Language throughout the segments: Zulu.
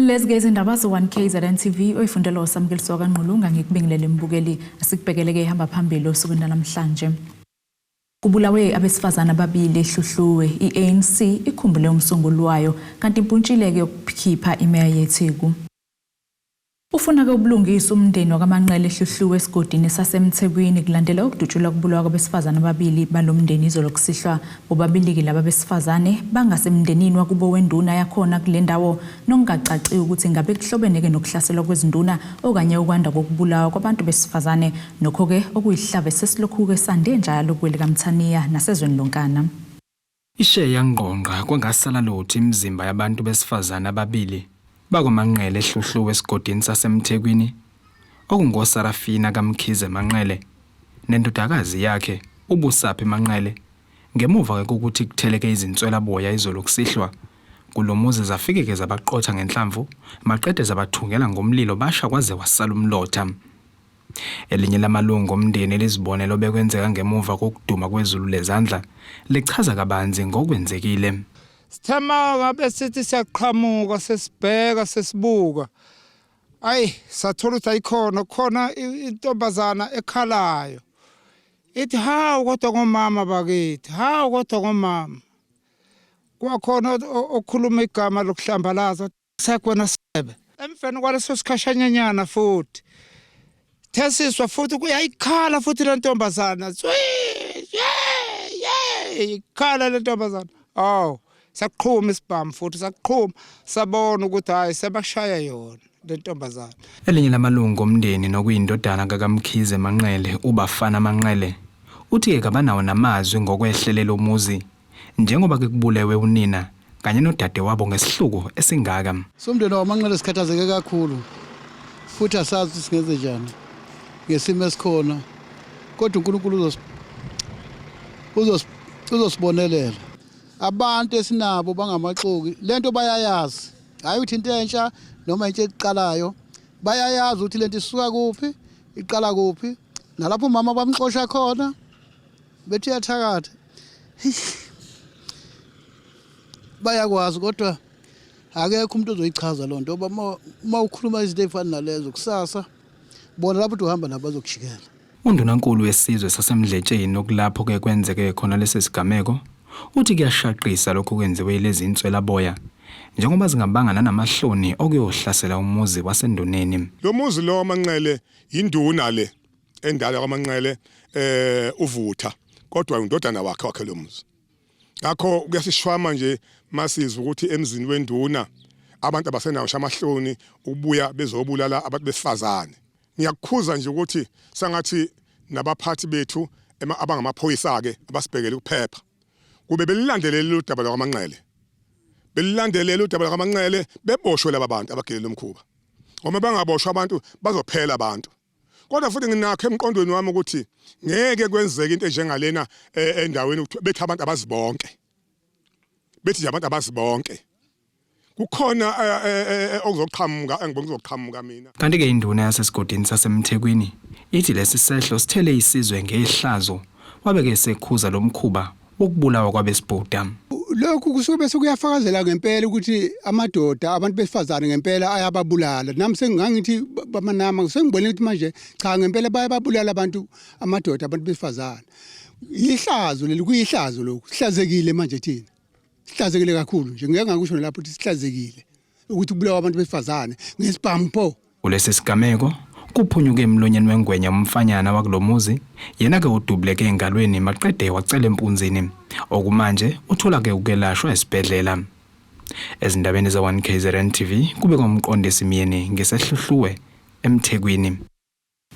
Let's get indaba zo-1KZNTV oyifundela usamukeliso kanqulunga ngikubingelele mbukeli asikubhekeleke ihamba phambili osukwini namhlanje. Kubulawe abesifazane ababili Ehluhluwe.I-Anc ikhumbule umsunguli wayo kanti impuntshileke yokukhipha imeya yeTheku. Ufuna ke ubulungisa umndeni wakaManqele Ehluhluwe esigodini sasemthekwini kulandela ukudutshulwa kubulawa kwabesifazane ababili balomndeni izolo kusihlwa bobabili laba besifazane bangasemndenini wakubo wenduna yakhona kule ndawo nongacaci ukuthi ngabe kuhlobeneke nokuhlaselwa kwezinduna okanye ukwanda kokubulawa kwabantu besifazane nokho ke okuyihlave sesilokhu ke sande njalo kweleka Mthaniya nasezweni lonkana. Isheya ngqongqa kwangasala lothi imizimba yabantu besifazane ababili bakoManqele Ehluhluwe esigodini sasemthekwini okungosarafina kaMkhize Manqele nendodakazi yakhe ubusaphi Manqele ngemuva kokuthi kutheleke izinswela boya izolo kusihlwa kulomuzi zafikeke zabaqotha ngenhlamvu maqede zabathungela ngomlilo basha kwaze wasala umlotha. Elinye lamalungu omndeni lezibonelo bekwenzeka ngemuva kokuduma kwezulu lezandla lichaza kabanzi ngokwenzekile. Sithema ngabe sithi siyaqhamuka sesibheka sesibuka ayi sathola ukuthi khona intombazana ekhalayo ithi hawu kodwa ngomama bakithi hawu kodwa ngomama kwakhona okhuluma igama lokuhlambalaza sakwena sebe emfeni kwaleso sikhashanyanyana futhi thesiswa futhi kuyayikhala futhi le ntombazana ikhala le ntombazana saqhuma isibhamu futhi saqhuma sabona ukuthi hayi sebashaya yona le ntombazana. Elinye lamalungu omndeni nokuyindodana kaMkhize Manqele ubafana Manqele uthi ke kabanawo namazwi ngokwehlelela umuzi njengoba ke kubulewe unina kanye nodade wabo ngesihluko esingaka. Somndeni waManqele sikhathazeke kakhulu futhi asazi singeze njani ngesimo esikhona kodwa uNkulunkulu uzosibonelela. Abantu esinabo bangamaxoki lento bayayazi hayi ukuthi into entsha noma into eqalayo bayayazi ukuthi lento isuka kuphi iqala kuphi nalapho umama bamxosha khona bethi yathakatha bayakwazi kodwa akekho umuntu ozoyichaza lonto ngoba mawukhuluma izinto ezifana nalezo kusasa bona lapho uhamba nabazokushikela. Undunankulu wesizwe sasemdletsheni nokulapho ke kwenzeke khona lesi sigameko uthi kuyashaqisa lokho kwenziwe lezi inswela boya njengoba zingabangana namahloni okuyohlasela umuzi wasendoneni. Lo muzi lo waManqele induna le endala kwaManqele uvutha kodwa indodana wakhe lo muzi. Ngakho kuyasishwama nje masizwe ukuthi emzini wenduna abantu abasenawo shamahloni ubuya bezobulala abantu besifazane. Ngiyakukhuza nje ukuthi sangathi nabaphathi bethu abangamaphoyisa ke abasibhekele ukuphepha kube belilandelela udaba lwaManqele belilandelela udaba lwaManqele beboshwe laba bantu abagelele umkhuba uma bangaboshwa abantu bazophela abantu. Kodwa futhi nginakho emqondweni wami ukuthi ngeke kwenzeke into enjengalena endaweni bethi abantu abazibonke bethi abantu abazibonke kukhona okuzoqhamuka engibonga kuzoqhamuka mina. Kanti ke induna yasesigodini sasemthekwini ithi lesi sehlo sithele isizwe ngehlazo wabeke sekhuza lomkhuba ukubulawa kwabesibhuda. Lokhu kusuke bese kuyafakazela ngempela ukuthi amadoda abantu besifazane ngempela ayababulala. Nami sengangithi bamanama sengibone ukuthi manje cha ngempela bayababulala abantu amadoda abantu besifazane. Ihlazo leli kuyihlazo lokhu sihlazekile manje thina. Sihlazekile kakhulu nje ngeke ngakusho lapho ukuthi sihlazekile ukuthi kubulawa abantu besifazane ngesibhampo. Kulesi sigameko kuphunyuke emlonyeni wengwenya umfanyana wakulomuzi yena ke udubleke engalweni maqede wacela empunzini okumanje uthola ke ukelashwa esibhedlela. Ezindabeni za-1KZNTV kube komqondisi Miyeni ngesehluhluwe emthekwini.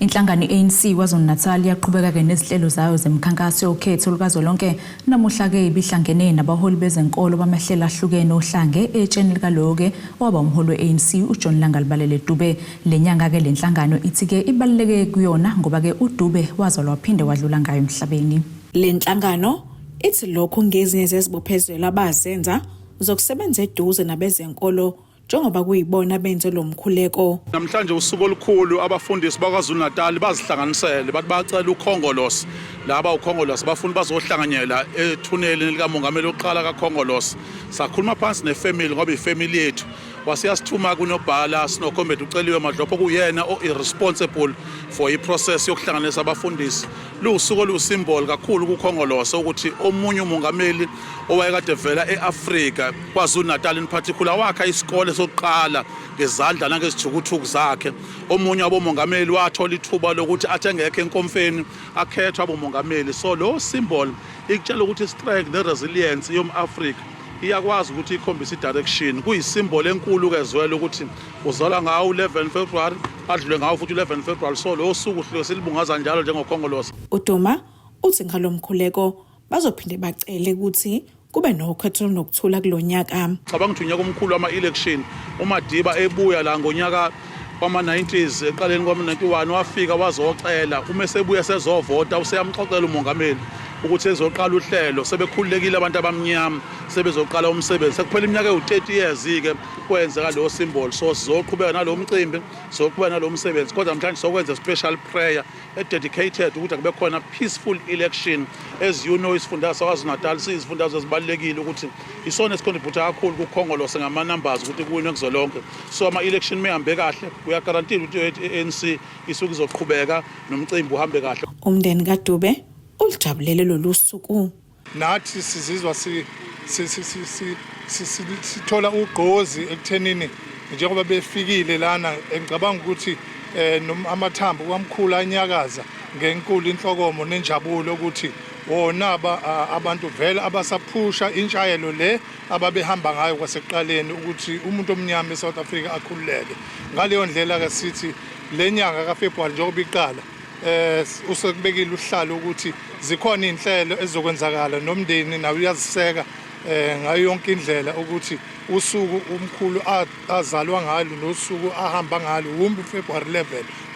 Inhlangano i-ANC KwaZulu-Natal yaqhubeka ke nezinhlelo zayo zemkhankaso yokhetho lukazwelonke namuhla ke ibihlangene nabaholi bezenkolo bamahlelo ahlukene ohlange etsheni likaloke owaba umholi we-ANC uJohn Langalibalele Dube. Lenyanga ke lenhlangano ithi ke ibaluleke kuyona ngoba ke uDube wazalwa waphinde wadlula ngayo emhlabeni. Lenhlangano ithi lokho ngezinye zezibophezelo abazenza zokusebenza eduze nabezenkolo njengoba kuyibona benze lo mkhuleko. Namhlanje usuku olukhulu abafundisi bakwaZulu-Natal bazihlanganisele bathi bacela ukhongolose laba ukhongolose bafuna bazohlanganyela ethuneleni likamongameli oqala kakhongolose. Sakhuluma phansi nefamily ngoba ifamily yethu wasiyasithuma kunobhala sinokhombethi uceliwe Madlopho kuyena irresponsible for iprocess yokuhlanganisa abafundisi. Lusuku olusymbol kakhulu kuKhongolose ukuthi omunye umongameli owayekade vela eAfrika KwaZulu-Natal in particular wakha isikole sokuqala ngezandla nangezithukuthuku zakhe. Omunye wabomongameli wathola ithuba lokuthi athengeke enkomfeni akhethwa abomongameli. So lo symbol ikutshela ukuthi strength neresilience yomAfrika iyakwazi ukuthi ikhombise direction. Kuyisymbol enkulu kezwelo ukuthi uzalwa ngawo 11 February adlule ngawo futhi 11 February. So lo suku hlelo silibungaza njalo njengoKhongolose. uDuma uthi ngalomkhuleko bazophinde bacele ukuthi kube nokhetho nokuthula kulonyaka. Cabanga ukuthi unyaka omkhulu ama-election uMadiba ebuya la ngonyaka wama-90s eqaleni kwama-91 wafika wazocela uma sebuya sezovota useyamxoxela umongameli ukuthi ezoqala uhlelo sebekhululekile abantu abamnyama sebezoqala umsebenzi sekuphela iminyaka ewu-30 years-ke kwenzeka lo symbol. So sizoqhubeka nalo mcimbi sizoqhubeka nalo msebenzi kodwa mhlanje sokwenza special prayer dedicated ukuthi kube khona peaceful election. As you know isifundazwe saKwaZulu-Natal siyizifundazwe ezibalulekile ukuthi isona esicontribute kakhulu kuKhongolose ngama-numbers ukuthi kuwinwe kuzolonke. So ama-election mehambe kahle uyagarantile ukuthi i-ANC isuke izoqhubeka nomcimbi uhambe kahle. Umndeni kaDube ulijabulele lolu suku. Nathi sizizwa sithola ugqozi ekuthenini njengoba befikile lana ngicabanga ukuthi amathambo kwamkhulu anyakaza ngenkulu inhlokomo nenjabulo ukuthi wona abantu vele abasaphusha inshayelo le ababehamba ngayo kwasekuqaleni ukuthi umuntu omnyama eSouth Africa akhululeke. Ngaleyo ndlela ke sithi lenyanga kaFebruary njengoba iqala usekubekile uhlalo ukuthi zikhona inhlelo ezizokwenzakala nomndeni nawe uyaziseka ngayo yonke indlela ukuthi usuku umkhulu azalwa ngalo nosuku ahamba ngalo February 11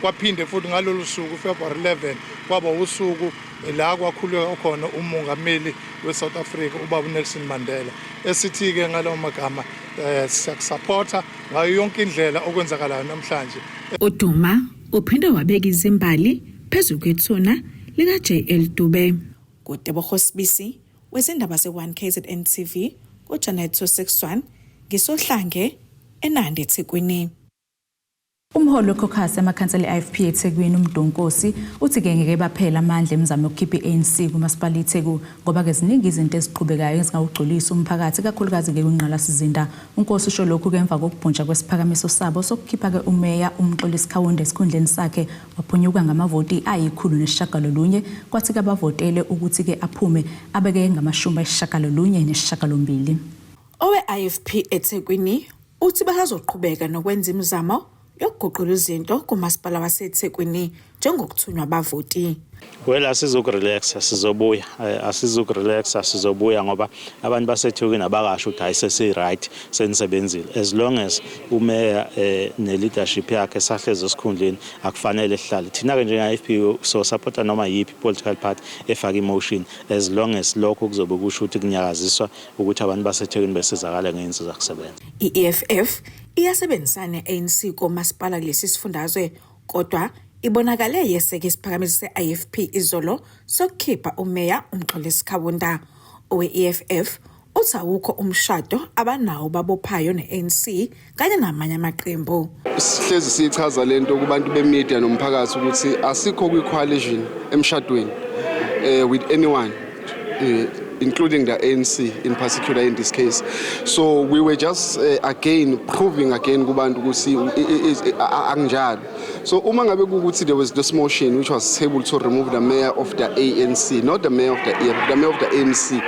kwaphinde futhi ngalolu suku February 11 kwaba usuku la kwakhuleka khona umongameli weSouth Africa ubaba Nelson Mandela. Esithi ke ngalawo magama siyakusupporta ngayo yonke indlela okwenzakalayo namhlanje. uDuma uphinde wabeka izimbali phezulu kwethuna lika JL Dube. Kutebogo Sibisi wezindaba ze1KZNTV kuJanet 261 ngisohlange eNandi eThekwini. Umholi wekhokhasi amakhansela e-IFP eThekwini uMdonkosi uthi ke ngeke baphela amandla emizamo yokukhipha i-ANC kumasipala iTheku ngoba ke ziningi izinto eziqhubekayo ezingawugculisa umphakathi kakhulukazi ngekungqalasizinda. uNkosi usho lokhu ke emva kokubhuntsha kwesiphakamiso sabo sokukhipha ke umeya uMxolisi Khawunde esikhundleni sakhe waphunyuka ngamavoti ayi190 kwathi ke abavotele ukuthi ke aphume abeke ngama-92. Owe-IFP eThekwini uthi basazoqhubeka nokwenza imizamo yokuguqula izinto kumasipala waseThekwini njengokuthunywa abavoti. Well, asizokurelaxa sizobuya ngoba abantu baseThekwini abakasho ukuthi ayisese right senisebenzile. As long as umeya ne-leadership yakhe sahleze esikhundleni akufanele ehlale. Thina ke njenge-IFP so supporta noma yipi political party efaka emotion as long as lokho kuzobe kusho ukuthi kunyakaziswa ukuthi abantu baseThekwini besizakala ngey'nsiza kusebenza. I-EFF iyasebenzisana ne-ANC komasipala kulesi sifundazwe kodwa ibonakale yeseke isiphakamiso se-IFP izolo sokukhipha umeya uMxolisi Khawunda. Owe-EFF uthi awukho umshado abanawo babophayo ne-ANC kanye namanye amaqembu. Sihlezi sichaza lento kubantu bemedia nomphakathi ukuthi asikho kwi-coalition emshadweni with anyone including the ANC in particular in this case. So we were just proving again kubantu ukuthi anginjalo. So uma ngabe ukuthi there was this motion which was able to remove the mayor of the ANC, not the mayor of the EFF, the mayor of the ANC.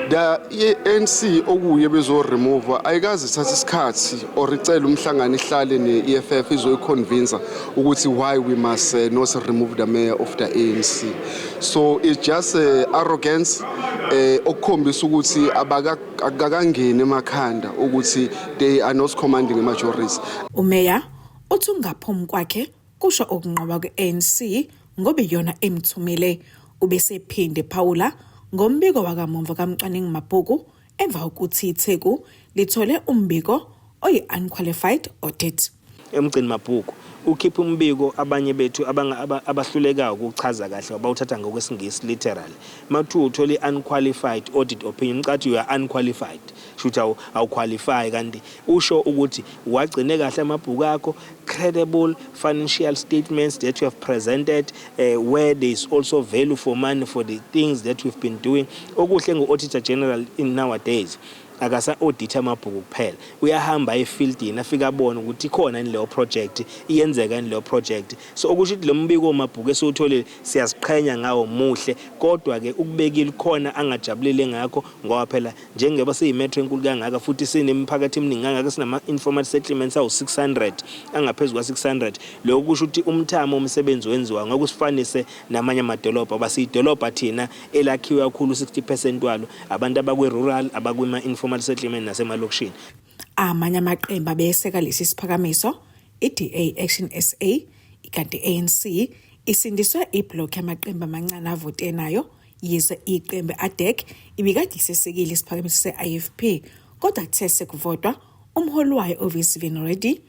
The ANC okuye bezo remove ayikazi thatha isikhathi or icela umhlangano ihlale ne-EFF izoyiconvince ukuthi why we must not remove the mayor of the ANC. So it's just arrogance okukhombisa ukuthi akakangeni emakhanda ukuthi they are not commanding a majority. Umeya uthi ungaphumi kwakhe kusho okunqoba kwe-ANC ngoba yona emthumile ubesephinde Paula ngombiko wakamumva kaMcwaningi Mabhuku emva kokuthi iTheku lithole umbiko oyi-unqualified audit. emgcini mabhuku ukhipha umbiko abanye bethu abahlulekayo ukuchaza kahle abawuthatha ngokwesingisi literal mathu uthole unqualified audit opinion ucathi you are unqualified shutha awuqualify kanti usho ukuthi wagcine kahle amabhuku akho credible financial statements that you have presented where there is also value for money for the things that we've been doing okuhle ngo-auditor general in nowadays akasa audit amabhuku kuphela uyahamba efieldini afika abone ukuthi ikhona in leyo project iyenzeka in leyo project so okusho ukuthi lo mbiko mabhuku esutholile siyaziqhenya ngawo muhle kodwa ke ukubekile khona angajabulile ngakho ngoba phela njengoba siyimetro enkulu kangaka futhi sinemphakathi eminingi kangaka sinama informal settlements awu 600 angaphezulu kwa600 lokho kusho ukuthi umthamo omsebenzi wenziwa ngokusifanise namanye amadolobha abasiyidolobha thina elakhiwe kakhulu 60% walo abantu abakwe rural abakwima informal settlement nasemalokishini amanye amaqembu abeseka lesi siphakamiso iDA Action SA ikanti ANC isindiswe iblock yamaqembu amancane avote nayo yize iqembu ADEC ibikade isesekile isiphakamiso seIFP kodwa kuthe sekuvotwa umholi wayo Abesifazane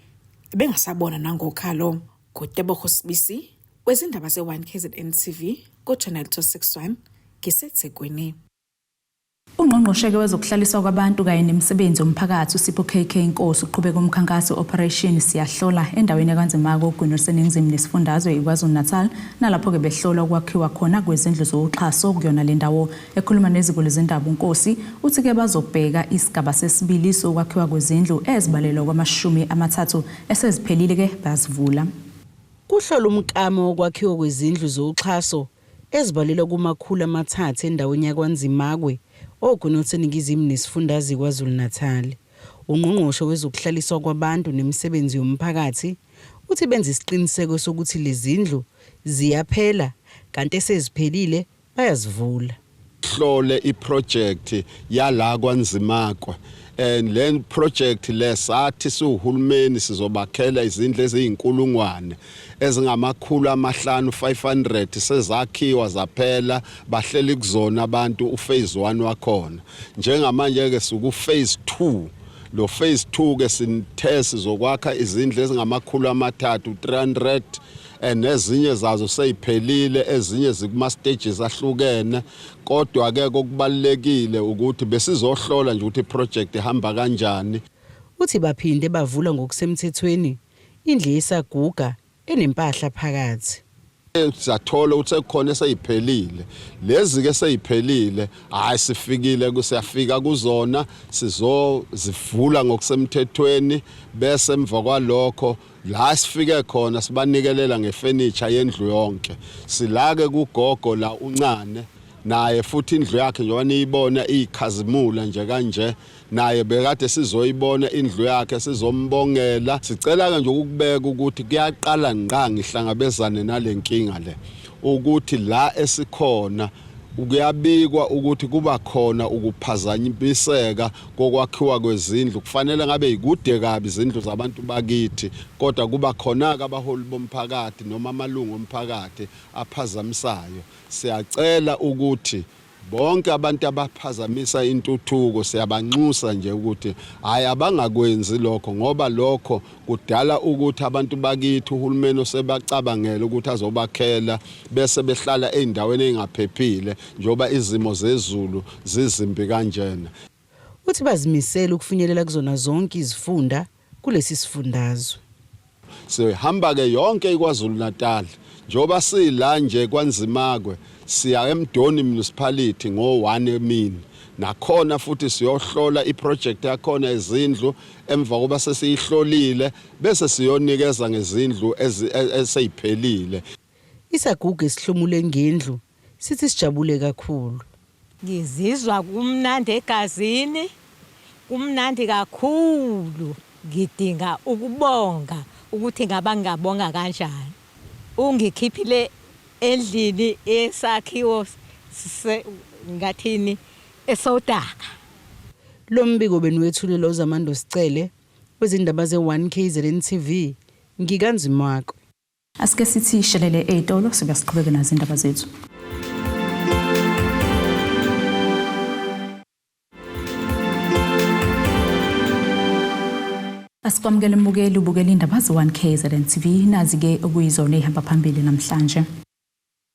bengasabona nangokhalo kuTebogo Sibisi wezindaba ze1KZNTV kuchannel 261 ngiseThekwini. Ungqongqoshe wezokuhlaliswa kwabantu kanye nemisebenzi yomphakathi uSipho KK Nkosi uqhubeka umkhankaso operation siyahlola endaweni yaKwanzimako ogwinoseningizimu nesifundazwe iKwaZulu-Natal nalapho ke behlola ukwakhiwa khona kwezindlu zokuxhaso kuyona le ndawo ekhuluma neziguli zendaba uNkosi uthi ke bazobheka isigaba sesibili sokwakhiwa kwezindlu ezibalelwa kwama30 eseziphelile ke bazivula. Kuhlola umkamo wokwakhiwa kwezindlu zokuxhaso ezibalelwa kuma300 endaweni yaKwanzimako ogwinoseningizimu nesifundazwe iKwaZulu-Natal. Ungqongqoshe wezokuhlaliswa kwabantu nemisebenzi yomphakathi uthi benza isiqiniseko sokuthi lezindlu ziyaphela kanti eseziphelile bayazivula. Hlole iproject yala kwaNzimako and le project lesathi suhulumeni sizobakhela izindlu eziyinkulungwane ezingama500 sezakhiwa zaphela bahleli kuzona abantu uphase 1 wakhona njengamanje ke suku phase 2 lo phase 2 ke sinthe sizokwakha izindlu ezingama300 ezinye zazo seyiphelile ezinye zikuma stages ahlukene kodwa ke kokubalekile ukuthi besizohlola nje ukuthi iproject ihamba kanjani. Uthi baphinde bavula ngokusemthethweni indlu yesaguga enempahla phakathi. Sathola ukuthi khona eseyiphelile lezi ke seyiphelile hayi sifikile kusiyafika kuzona sizozivula ngokusemthethweni bese emva kwalokho la sifike khona sibanikelela ngefurniture yendlu yonke silake kugogo la uncane naye futhi indlu yakhe njengoba niyibona iyikhazimula nje kanje naye bekade sizoyibona indlu yakhe sizombongela sicela ke nje ukubeka ukuthi kuyaqala ngqa ngihlangabezane nalenkinga le ukuthi la esikhona ukuyabikwa ukuthi kuba khona ukuphazanyiseka kokwakhiwa kwezindlu kufanele ngabe ikude kabi izindlu zabantu bakithi kodwa kuba khona abaholi bomphakathi noma amalungu omphakathi aphazamisayo siyacela ukuthi bonke abantu abaphazamisa intuthuko siyabanxusa nje ukuthi hayi abangakwenzi lokho ngoba lokho kudala ukuthi abantu bakithi uhulumeni osebacabangela ukuthi azobakhela bese behlala endaweni engaphephile njoba izimo zezulu zizimbi kanjena. Uthi bazimisela ukufinyelela kuzona zonke izifunda kulesi sifundazwe. Sihamba ke yonke iKwaZulu-Natal njoba sila nje kwanzimakwe siya eMdoni municipality ngo1 emini nakhona futhi siyohlola iproject yakhona ezindlu emva koba sesiyihlolile bese siyonikeza ngezindlu eseyiphelile. Isagugu esihlomule ngendlu sithi sijabule kakhulu. Ngizizwa kumnandi egazini kumnandi kakhulu ngidinga ukubonga ukuthi ngabangabonga kanjani ungikhiphile endlini esakhiwo ngathini esodaka. Lo mbiko benwethulela uZamando Sicele wezindaba ze1KZNTV ngikanzimako. Asike sithi shelele etolo sibasiqhubeka nazo indaba zethu. Asikwamukele mbukeli ubukela indaba ze-1KZNTV nazi-ke okuyizona ehamba phambili namhlanje.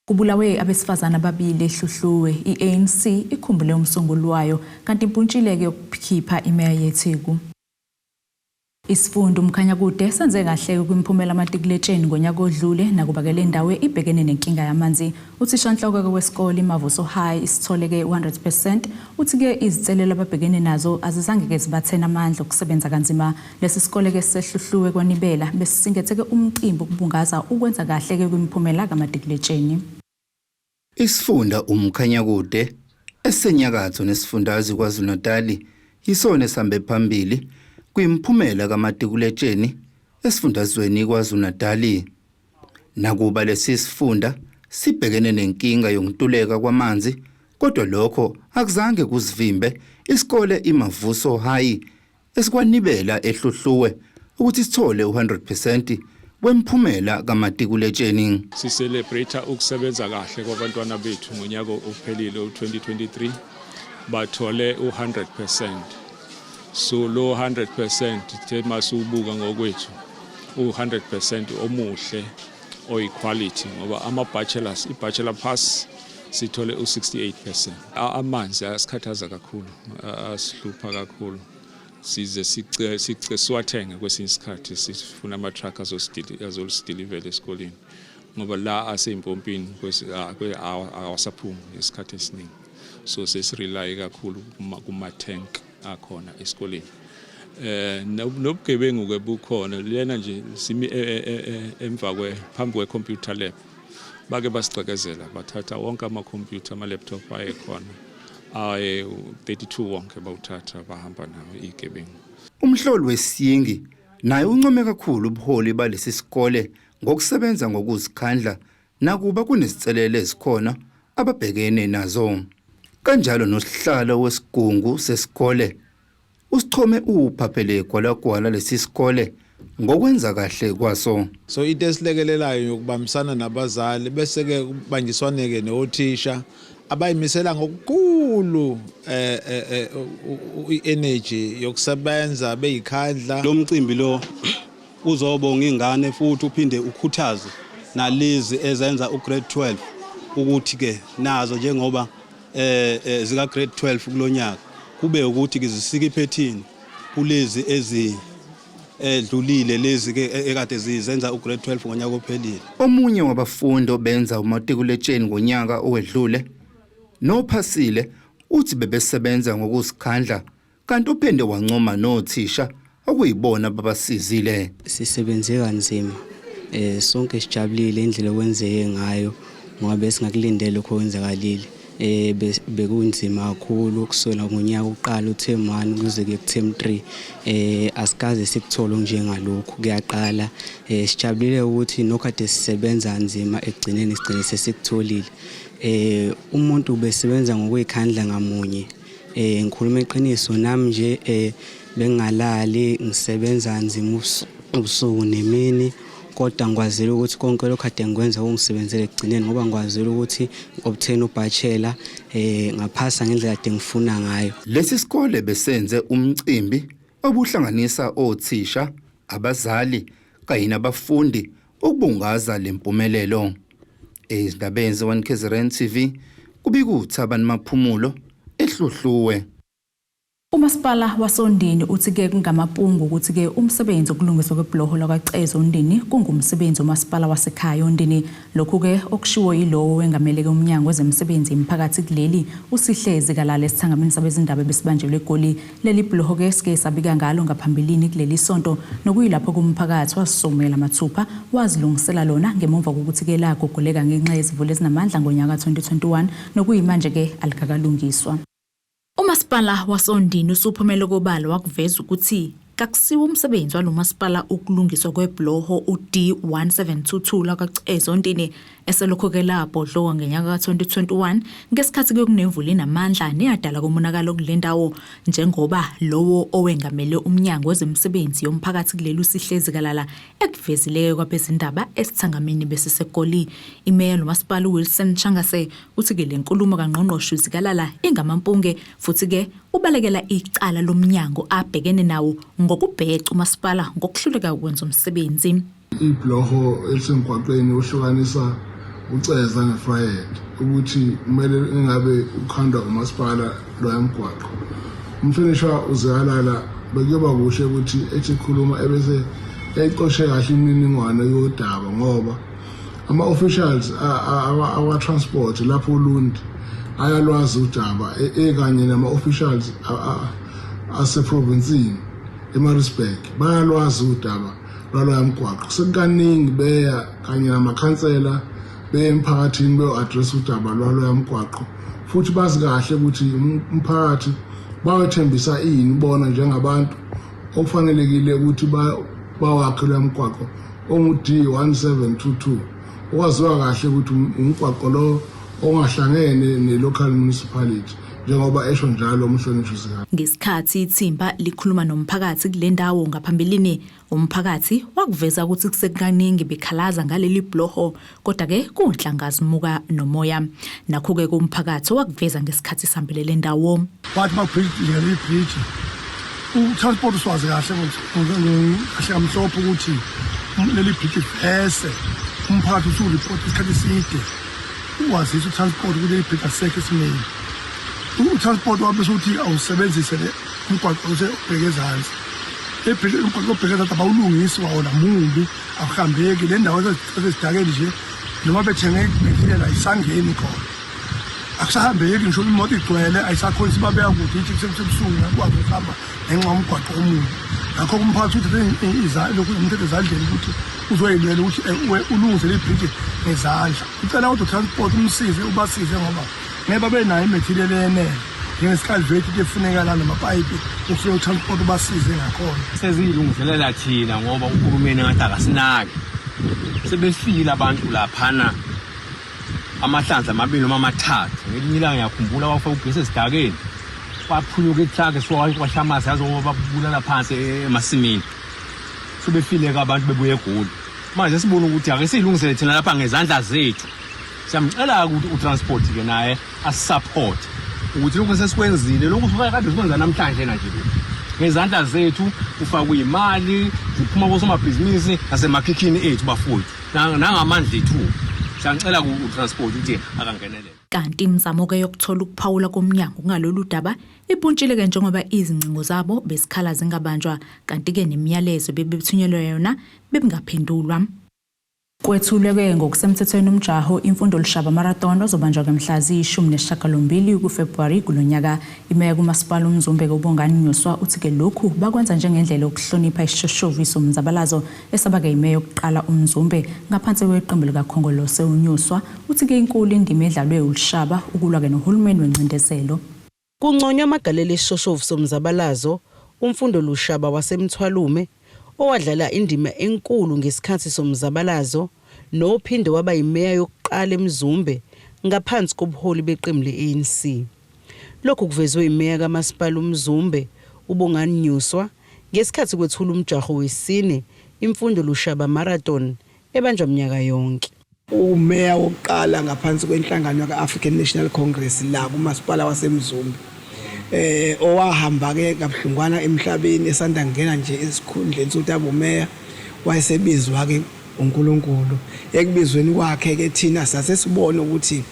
Kubulawe abesifazane ababili Ehluhluwe i-ANC ikhumbule umsunguli wayo kanti impuntshile-ke yokukhipha imeya yeTheku. Isifundo umkhanyakude senze kahle kwimphumela amatikuletsheni ngonyaka odlule nakuba ke le ndawo ibhekene nenkinga yamanzi. Uthishanhloko wesikole iMavuso High isitholeke 100%. Uthi-ke izinselelo ababhekene nazo azizange zibathena amandla okusebenza kanzima. Lesi sikole ke sehluhluwe kwanibela besingetheke umqimbi ukubungaza ukwenza kahle ke kwimphumela kamatikuletsheni. Isifunda umkhanyakude esenyakatho nesifundazwe KwaZulu-Natal yisona esambe phambili kwimphumela kamatikuletsheni esifundazweni KwaZulu-Natal. Nakuba lesi sifunda sibhekene nenkinga yokuntuleka kwamanzi, kodwa lokho akuzange kuzivimbe isikole iMavuso High esikwanibela Ehluhluwe ukuthi sithole 100% wemphumela kamatikuletsheni. Sicelebrate ukusebenza kahle kwabantwana bethu ngonyaka ophelile u2023 bathole u100%. So lo 100% thema subuka ngokwethu u100% omuhle oyiquality ngoba ama-bachelors i-bachelor pass sithole u68%. Amanzi asikhathaza kakhulu, asihlupha kakhulu. Size siwathenge kwesinye isikhathi sifuna ama-truck azosideliver esikoleni ngoba la aseyimpompini awasaphumi isikhathi esiningi. So sesirely kakhulu kuma-tank akhona esikoleni. Nobugebengu ke bukhona lena nje simi emva phambi kwe-computer lab bake basicakazela bathatha wonke ama-computer ama-laptop ayekhona 32 wonke bawuthatha bahamba nawo igebengu. Umhloli wesiyingi naye uncome kakhulu ubuholi balesi sikole ngokusebenza ngokuzikhandla nakuba kunezicelelo ezikhona ababhekene nazo. Kanjalo nosihlalo wesigungu sesikole usithome uphaphele kwalagwala lesi sikole ngokwenza kahle kwaso. So into esilekelelayo yokubambisana nabazali bese ke kubanjiswaneke neothisha abayimisela ngokukhulu energy yokusebenza beyikhandla. Lo mcimbi lo uzobonga ingane futhi uphinde ukhuthaze nalezi ezenza ugrade 12 ukuthi ke nazo njengoba zika grade 12 kulonyaka kube ukuthi ke zisika iphethini kulezi edlulile lezi ke ekade zizenza ugrade 12 ngonyaka ophelile. Omunye wabafundi benza umatikuletsheni ngonyaka owedlule nophasile uthi bebesebenza ngokuzikhandla kanti uphinde wancoma nothisha okuyibona babasizile. Sisebenze kanzima sonke sijabulile indlela okwenzeke ngayo ngoba besingakulindele lokho kwenzakalile. Bekunzima kakhulu ukuswela ngonyaka uqala uterm 1 kuze ke term 3 asikaze sikuthola njengalokho kuyaqala. Sijabulile ukuthi nokade sisebenza kanzima egcineni sigcine sesikutholile. Umuntu besebenza ngokwekhandla ngamunye. Ngikhuluma iqiniso nami nje bengalali ngisebenza kanzima ubusuku nemini kodwa ngikwazile ukuthi konke lokho kade ngikwenza ungisebenzele egcineni ngoba ngikwazile ukuthi obtain ubachelor ngaphasa ngendlela kade ngifuna ngayo. Lesi sikole besenze umcimbi obuhlanganisa othisha, abazali kanye nabafundi ukubungaza lempumelelo. Ezindabeni ze-1KZNTV kubikuthabani maphumulo Ehluhluwe. Umasipala wasondini uthi-ke kungamapungu ukuthi-ke umsebenzi wokulungiswa kwebloho lakwaCezondini kungumsebenzi umasipala wasekhaya ondini. Lokhu-ke okushiwo yilowo wengameleke umnyango wezemisebenzi emphakathi kuleli usihlezi kalala esithangamini sabezindaba ebesibanjelwe eGoli. Leli bloho-ke sike sabika ngalo ngaphambilini kuleli sonto nokuyilapho kumphakathi wasomela mathupha wazilungisela lona ngemumva kokuthi-ke laguguleka ngenxa yezivule ezinamandla ngonyaka 2021 nokuyimanje-ke alikakalungiswa. Umasipala wasondini usuphumela kobalo wakuveza ukuthi kakusiwa umsebenzi walomasipala ukulungiswa kwebloho uD1722 lakwaCezondini eselokho-ke labhodloka ngenyaka ka2021 ngesikhathi kunemvula enamandla neyadala komonakalo kule ndawo njengoba lowo owengamele umnyango wezemisebenzi yomphakathi kuleli usihlezi kalala ekuvezileke kwabezindaba esithangamini besiseGoli. Imeya lomasipala uWilson Changase uthi ke le nkulumo kaNgqongqoshe zikalala ingamampunge futhi ke ubalekela icala lomnyango abhekene nawo ngokubheca umasipala ngokuhluleka ukwenza umsebenzi. Ibloho elisemgwaqweni ohlukanisa uCeza neFrayed ukuthi kumele ingabe ukhandwa umasipala lo yamgwaqo. Umfinisha uzihalala bekuba kuhle ukuthi ethi khuluma ebese eqoshe kahle imininingwane yodaba ngoba ama officials awa transport lapho uLundi ayalwazi udaba ekanye nama officials ase province eMaritzburg bayalwazi udaba lwalo yamgwaqo. Sekukaningi beya kanye namakhansela bemphakathini be-address udaba lwalo yamgwaqo futhi bazi kahle ukuthi umphakathi bawethembisa ini bona njengabantu okufanelekile ukuthi bawakhe lo yamgwaqo ongu-D1722 okwaziwa kahle ukuthi umgwaqo lo ongahlangene ne-local municipality njengoba esho njalo umhlonishwa uSikhathi. Ngesikhathi ithimba likhuluma nomphakathi kule ndawo ngaphambilini, umphakathi wakuveza ukuthi kusekukaningi bekhalaza ngaleli bloho kodwa ke kunhlangazimuka nomoya. Nakho-ke kumphakathi wakuveza ngesikhathi sihambele le ndawo. Wathi leli bridge utransport uswazi kahle kahle kamhlophe ukuthi leli bridge ese umphakathi usureport isikhathi eside ukwazisa utransport ukuthi leli bridge asekho esimeni. Utransport wabe sokuthi awusebenzise le umgwaqo osebheke ezansi. Umgwaqo obheke ezansi abawulungisi wona mumbi akuhambeki le ndawo ezidakeni nje noma bethenge la isangeni khona. Akusahambeki ngisho imoto igcwele ayisakhona sibabeka kude ithi kusebusuku akwazi ukuhamba ngenxa yomgwaqo omumbi. Ngakho kumphakathi uthi izandla lokhu umthetho ezandleni ukuthi uzoyilela ukuthi ulungise le bridge ngezandla. Ucela ukuthi transport umsize ubasize ngoba ngeke babe nayo imaterial enele ngesikhalvethi efuneka la namapayipi ufike utransport ubasize ngakhona. Sezilungiselela thina ngoba uhulumeni ngathi akasinaki. Sebefile abantu laphana amahlandla amabili noma amathathu. Ngelinye ilanga ngiyakhumbula wafa ugesi esidakeni. Waphunyuka itraka swashamazi yazoba babulala phansi emasimini. Sebefile abantu bebuye eGoli. Manje sibona ukuthi ake silungisele thina lapha ngezandla zethu. Siyamcela ukuthi utransport ke naye asisupport ukuthi lokho sesikwenzile lokho ufika kade sikwenza namhlanje nje ngezandla zethu ufaka imali ziphuma kosomabhizinisi nasemakhikhini ethu bafowethu nangamandla ethu. Siyacela utransport ukuthi akangenelele. Kanti imizamo-ke yokuthola ukuphawula komnyango ngalolu daba ipuntshile-ke njengoba izingcingo zabo besikhala zingabanjwa kanti-ke nemiyalezo bebethunyelwa yona bebingaphendulwa. Kwethuleke ngokusemthethweni umjaho imfundo lushaba marathon ozobanjwa ngemhla ziyi-18 kuFebruwari kulonyaka. Imeya kumasipala uMzumbe Ubungaze uthi-ke lokhu bakwenza njengendlela yokuhlonipha isishoshovu somzabalazo esaba-ke imeya yokuqala uMzumbe ngaphansi kweqembu likakhongolose uNyuswa. Uthi-ke inkulu indima edlalwe uLushaba ukulwa-ke nohulumeni wencindezelo. Kunconywa amagalelo esishoshovu somzabalazo umfundo lushaba wasemthwalume owadlala indima enkulu ngesikhathi somzabalazo nophinde waba imeya yokuqala eMzumbe ngaphansi kobuholi beqembu le-ANC. Lokhu kuvezwe imeya kamasipala uMzumbe Ubungaze ngesikhathi kwethula umjaho wesine imfundo lushaba marathon ebanjwa minyaka yonke. Umeya wokuqala ngaphansi kwenhlangano ka-African National Congress la kumasipala waseMzumbe. Owahamba ke kabuhlungwana emhlabeni esanda ngena nje esikhundleni sokuthi abumeya wayesebizwa ke uNkulunkulu. Ekubizweni kwakhe ke thina sasesibona ukuthi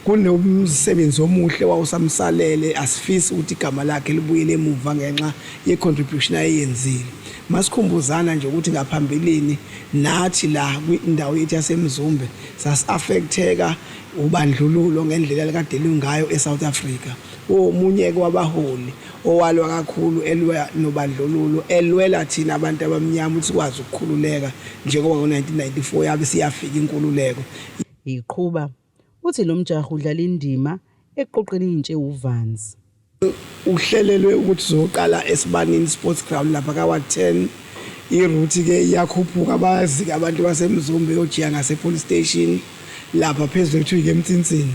kunomsebenzi omuhle wawusamsalele asifisi ukuthi igama lakhe libuyele emuva ngenxa ye-contribution ayenzile. Masikhumbuzana nje ukuthi ngaphambilini nathi la kwindawo yethu yaseMzumbe sas-affecteka ubandlululo ngendlela lekade lungayo eSouth Africa. Omunye kwabaholi owalwa kakhulu elwa nobandlululo elwela thina abantu abamnyama ukuthi sikwazi ukukhululeka njengoba ngo-1994 yabe siyafika inkululeko. Iqhuba uthi lo mjaho udlala indima eqoqeni intshe uvanzi. Uhlelelwe ukuthi zoqala esibanini sports ground lapha ka-10 iroute ke iyakhuphuka abazi abantu baseMzumbe yojiya ngase-police station lapha phezulu kuthiwa eMthinsini.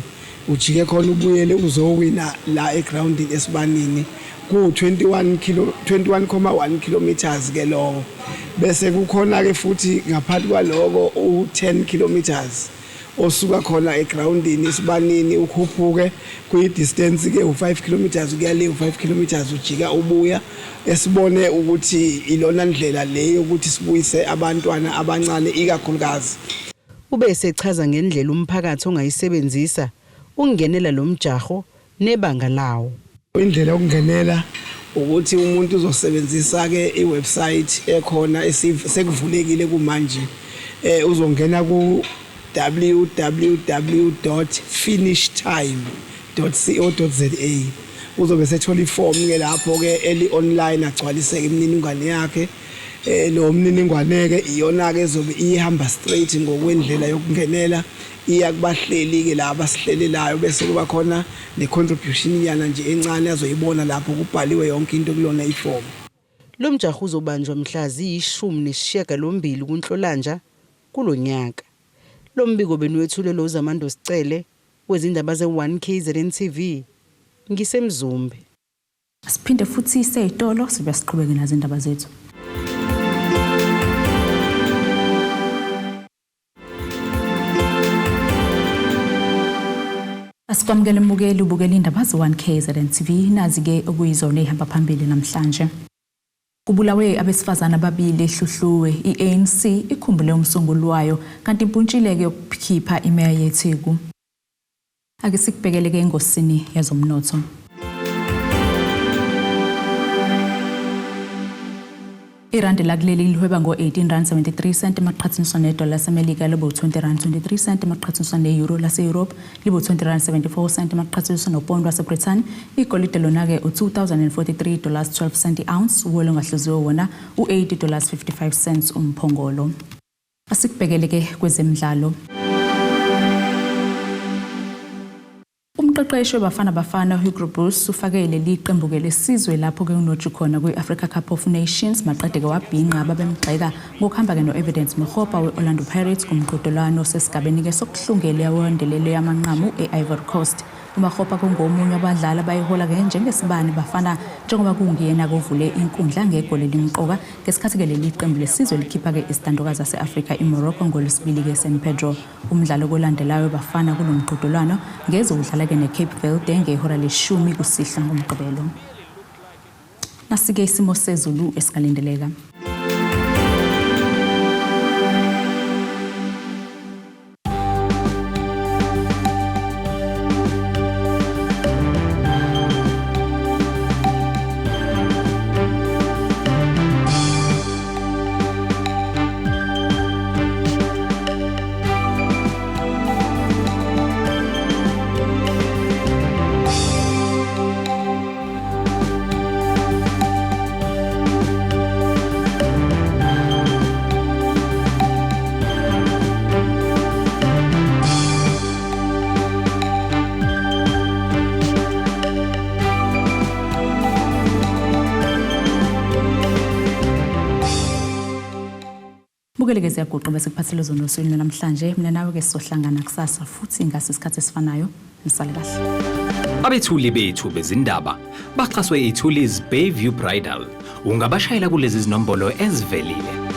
Ujike khona ubuyele uzowina la egroundini esibanini ku-21.1 kilometers ke lokho. Bese kukhona ke futhi ngaphansi kwaloko u-10 kilometers osuka khona egroundini isibanini ukhuphuke kuyi-distance ke u-5 kilometers ukuya le u-5 kilometers ujika ubuya esibone ukuthi ilona ndlela le yokuthi sibuyise abantwana abancane ikakhulukazi. Ube esechaza ngendlela umphakathi ongayisebenzisa ukungenela lo mjaho nebanga lawo. Indlela yokungenela ukuthi umuntu uzosebenzisa ke iwebsite ekhona sekuvulekile kumanje uzongena ku www.finishtime.co.za uzobe sethola iform ke lapho ke eli online agcwalise imininingwane yakhe lo mniningwane ke iyona ke ezobe ihamba straight ngokwendlela yokungenela iya kubahleli ke laba sihlelelayo bese kuba khona ne contribution yana nje encane azoyibona lapho kubhaliwe yonke into kulona iform. Lo mjaho uzobanjwa mhla zi-18 kuNhlolanja kulonyaka. Lo mbiko benwethulelo uZamando Sicele wezindaba ze-1KZNTV ngisemzumbe. Siphinde futhi iseyitolo sibe siqhubeke nazo indaba zethu. Asikwamukele mbukeli ubukela indaba ze-1KZNTV nazi-ke okuyizona ehamba phambili namhlanje. Kubulawe abesifazane ababili Ehluhluwe i-ANC ikhumbule umsunguli wayo kanti impuntshile-ke yokukhipha imeya yeTheku. Ake sikubhekeleke engosini yazomnotho. Irandi lakuleli lihweba ngo-18.73 emaqhathaniswa nedola laseMelika libo 20.23 emaqhathaniswa ne-euro lase-Europe libo 20.74 emaqhathaniswa nopondo waseBritain. Igolide lona-ke $2,043.12 i-ounce, uwele ongahluziwe wona $80.55 umphongolo. Asikubhekeleke kwezemidlalo. Umqeqeshi wabafana Hugo Broos ufakele liqembu lesizwe lapho ke unoju khona kwi-Africa Cup of Nations maqedeke wabhinqa ababemgxeka ngokuhamba ke no-Evidence Mokgopa we-Orlando Pirates kumqhudelwano sesigabeni ke sokuhlungela yawendelele yamanqamu e-Ivory Coast. UMakgopa kungomunye wabadlali abayihola ke njengesibani bafana njengoba kungiyena kovule inkundla ngegoli limqoka ngesikhathi ke leli qembu lesizwe likhipha ke istandokazi zase-Afrika iMorocco ngolwesibili ke San Pedro. Umdlalo kolandelayo bafana kulomqhudelwano ngeze udlala ke neCape Verde ngehora le-10 kusihla ngomgqibelo. Nasike isimo sezulu esikalindeleka. Bukeleke siyaguqa bese kuphathele zona oswini namhlanje. Mina nawe ke sizohlangana kusasa futhi ngasisikhathi esifanayo. Nisale kahle. Abethuli bethu bezindaba baxhaswe iTulis Bayview Bridal. Ungabashayela kulezi zinombolo ezivelile.